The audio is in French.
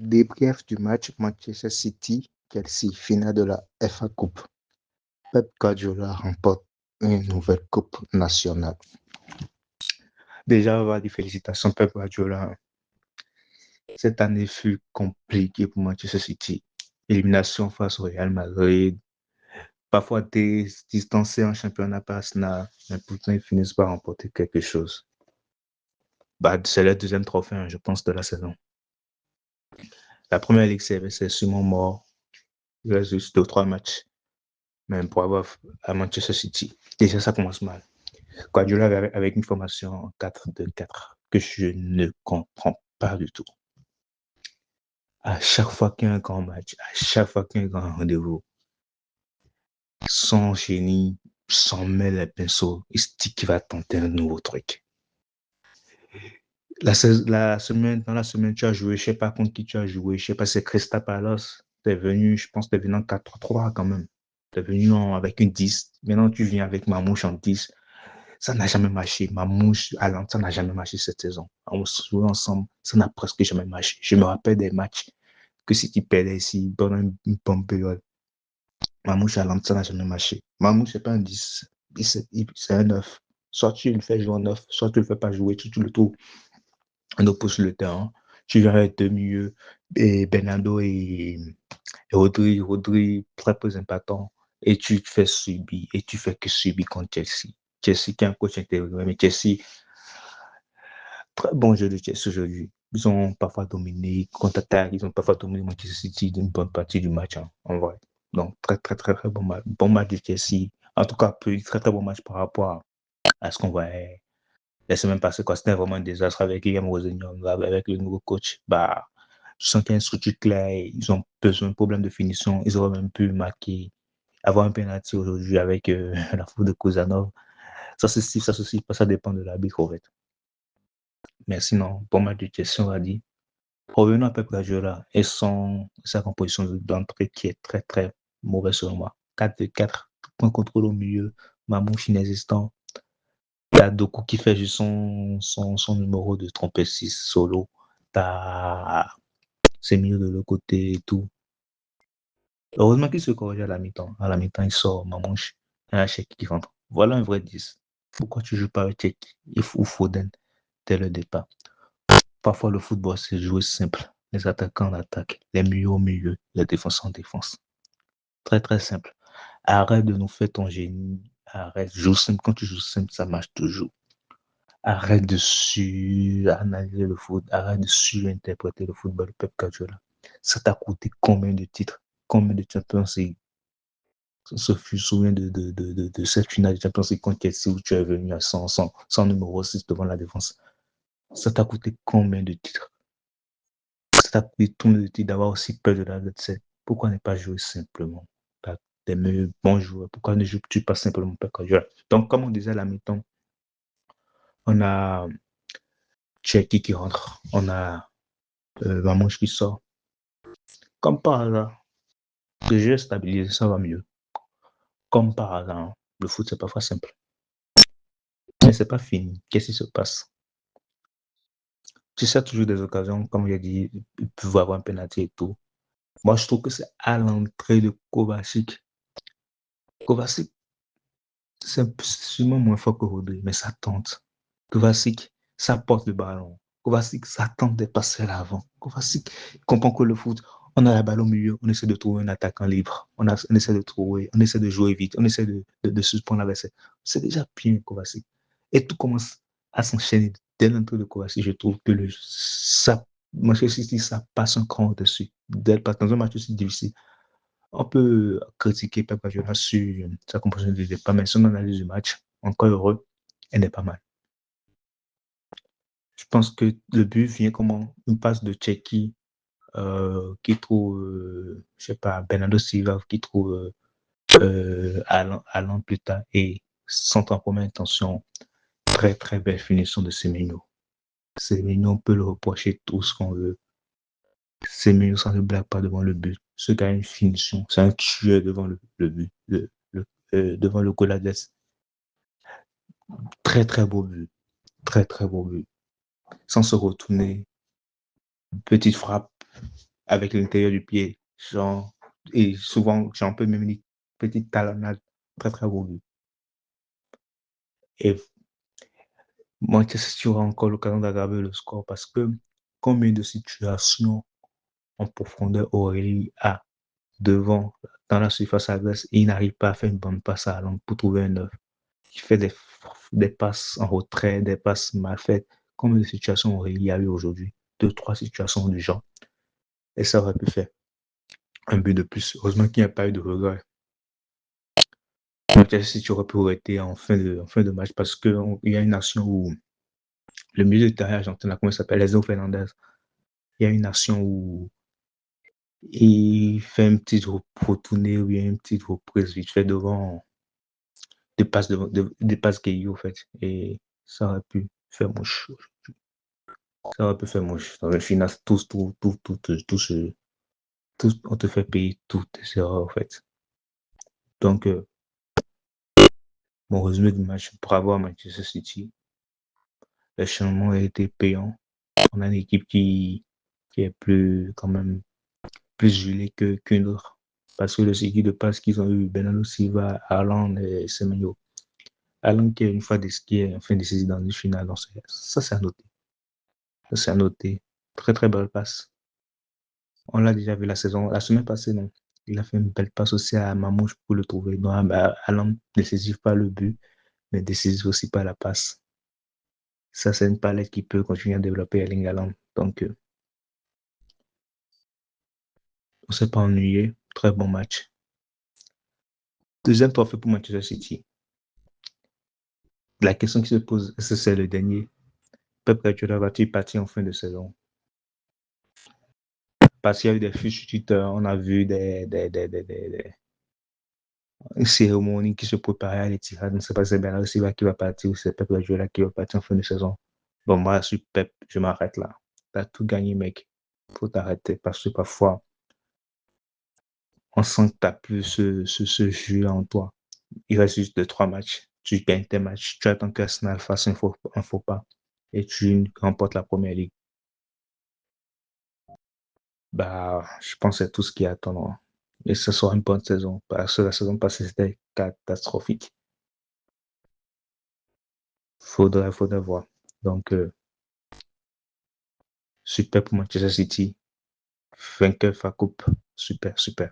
Débrief du match Manchester City-Chelsea, finale de la FA Coupe. Pep Guardiola remporte une nouvelle coupe nationale. Déjà, on va dire félicitations Pep Guardiola. Cette année fut compliquée pour Manchester City. Élimination face au Real Madrid. Parfois distancés en championnat par Arsenal, mais pourtant ils finissent par remporter quelque chose. C'est le deuxième trophée, je pense, de la saison. La première Ligue, c'est sûrement mort. Il reste juste 2-3 matchs. Mais pour avoir à Manchester City, déjà ça commence mal. Guardiola avec une formation en 4-2-4 que je ne comprends pas du tout. À chaque fois qu'il y a un grand match, à chaque fois qu'il y a un grand rendez-vous, son génie s'en met les pinceaux. Il se dit qu'il va tenter un nouveau truc. Dans la semaine, tu as joué, je ne sais pas contre qui tu as joué, je ne sais pas, c'est Crystal Palace. Tu es venu, je pense que tu es venu en 4-3-3 quand même. Tu es venu avec une 10. Maintenant, tu viens avec Mamouche en 10. Ça n'a jamais marché. Mamouche, ça n'a jamais marché cette saison. On se jouait ensemble, ça n'a presque jamais marché. Je me rappelle des matchs que si tu perdais ici pendant une bonne période. Mamouche à ça n'a jamais marché. Mamouche, c'est pas un 10, c'est un 9. Soit tu le fais jouer en 9, soit tu le fais pas jouer, tu le trouves en oppose sur le terrain. Tu viens avec deux milieux, et Bernardo et Rodri, très peu impactant. Et tu fais subir, et tu fais que subir contre Chelsea. Chelsea qui est un coach intégré, mais Chelsea, très bon jeu de Chelsea aujourd'hui. Ils ont parfois dominé contre-attaque, ils ont parfois dominé Manchester City d'une bonne partie du match, en vrai. Donc, très bon match de Chelsea. En tout cas, très bon match par rapport à ce qu'on voyait la semaine passée. C'était vraiment un désastre avec Guillaume Rosenyon, avec le nouveau coach. Je sens qu'il y a une structure claire, ils ont besoin de problème de finition. Ils auraient même pu marquer, avoir un penalty aujourd'hui avec la faute de Kozanov. Ça dépend de l'arbitre, en fait. Mais sinon, bon match de Chelsea, on va dire. Revenons à Pep Guardiola et sa composition d'entrée qui est très mauvaise selon moi. 4-4, point contrôle au milieu, Mamouche inexistant. T'as Doku qui fait juste son numéro de trompette 6 solo. T'as ses milieux de l'autre côté et tout. Heureusement qu'il se corrige à la mi-temps. À la mi-temps, il sort Mamouche et un Cheikh qui rentre. Voilà un vrai 10. Pourquoi tu joues pas avec Cheikh ou Foden dès le départ? Parfois, le football, c'est jouer simple. Les attaquants en attaque, les milieux au milieu, les défenseurs en défense. Très simple. Arrête de nous faire ton génie. Arrête. Joue simple. Quand tu joues simple, ça marche toujours. Arrête de sur-analyser le foot. Arrête de sur-interpréter le football Pep Guardiola. Ça t'a coûté combien de titres? Combien de Champions League? On se souvient de cette finale de Champions League contre Chelsea où tu es venu à 100 numéro 6 devant la défense. Ça t'a coûté combien de titres? Ça t'a coûté tout le titre d'avoir aussi peur de la dette. Pourquoi ne pas jouer simplement? Tu as des meilleurs bons joueurs. Pourquoi ne joues-tu pas simplement Pep Guardiola? Donc, comme on disait à la mi-temps, on a Cherki qui rentre, on a Mamouche qui sort. Comme par hasard, le jeu est stabilisé, ça va mieux. Comme par hasard, le foot, c'est parfois simple. Mais c'est pas fini. Qu'est-ce qui se passe? Tu sais toujours des occasions, comme j'ai dit, il peut avoir un penalty et tout. Moi, je trouve que c'est à l'entrée de Kovacic. Kovacic, c'est sûrement moins fort que Rodri, mais ça tente. Kovacic, ça porte le ballon. Kovacic, ça tente de passer à l'avant. Kovacic comprend que le foot, on a la balle au milieu, on essaie de trouver un attaquant libre. On essaie de jouer vite, on essaie de suspendre l'adversaire. C'est déjà bien, Kovacic. Et tout commence à s'enchaîner dès l'entrée de Kovacic. Je trouve que Manchester City, ça passe un cran au-dessus. Dans un match aussi difficile, on peut critiquer Pep Guardiola sur sa composition de départ, mais son analyse du match, encore heureux, elle est pas mal. Je pense que le but vient comme une passe de Tchéquie qui trouve, je sais pas, Bernardo Silva qui trouve Allan plus tard et centre en première intention. Très belle finition de Semenyo. Semenyo, on peut le reprocher tout ce qu'on veut. Semenyo, ça ne blague pas devant le but. Ce gars a une finition. C'est un tueur devant le but, devant le goal adverse. Très beau but. Très beau but. Sans se retourner. Petite frappe avec l'intérieur du pied. Genre, et souvent, j'en peux même une petite talonnade très, très voulue. Et Manchester City aura encore l'occasion d'aggraver le score parce que combien de situations en profondeur Aurélie a devant, dans la surface adverse, et il n'arrive pas à faire une bonne passe à Haaland pour trouver un œuf. Il fait des passes en retrait, des passes mal faites. Combien de situations Aurélie y a eu aujourd'hui? Deux, trois situations du genre. Et ça aurait pu faire un but de plus. Heureusement qu'il n'y a pas eu de regret. Manchester City aurait pu arrêter en fin de match parce qu'il y a une action où le milieu de terrain argentin, comment il s'appelle, Enzo Fernandez, il y a une action où il fait une petite retournée ou bien une petite reprise vite fait devant des passes Gueye, en fait. Et ça aurait pu faire mouche. Ça aurait pu faire mouche. Dans le final, on te fait payer toutes tes erreurs, en fait. Donc, mon résumé du match, bravo à Manchester City. Le changement a été payant. On a une équipe qui est plus, quand même, plus gelée qu'une autre. Parce que les équipes de passe qu'ils ont eu, Bernardo Silva, Haaland et Semenyo. Haaland qui est une fois qui est en fin de saison dans une finale. Donc ça, c'est à noter. Ça, c'est à noter. Très, très belle passe. On l'a déjà vu la semaine passée, non. Il a fait une belle passe aussi à Mamouche pour le trouver. Donc, Haaland décisif pas le but, mais décisif aussi pas la passe. Ça, c'est une palette qui peut continuer à développer Erling Haaland. Donc, on ne s'est pas ennuyé. Très bon match. Deuxième trophée pour Manchester City. La question qui se pose, est-ce que c'est le dernier? Pep Guardiola va-t-il partir en fin de saison? Parce qu'il y a eu des fiches Twitter, on a vu une cérémonie qui se préparait à l'Etihad. On ne sait pas si c'est Bernardo Silva qui va partir ou si c'est Pep Guardiola qui va partir en fin de saison. Bon, moi, je suis Pep, je m'arrête là. Tu as tout gagné, mec. Faut t'arrêter parce que parfois, on sent que tu n'as plus ce jeu en toi. Il reste juste 2-3 matchs. Tu gagnes tes matchs. Tu attends qu'Arsenal fasse un faux pas et tu remportes la première ligue. Bah, je pense que c'est tout ce qui attend. Et ce sera une bonne saison. Parce que la saison passée, c'était catastrophique. Faudrait voir. Donc, super pour Manchester City. Vainqueur fa coupe. Super, super.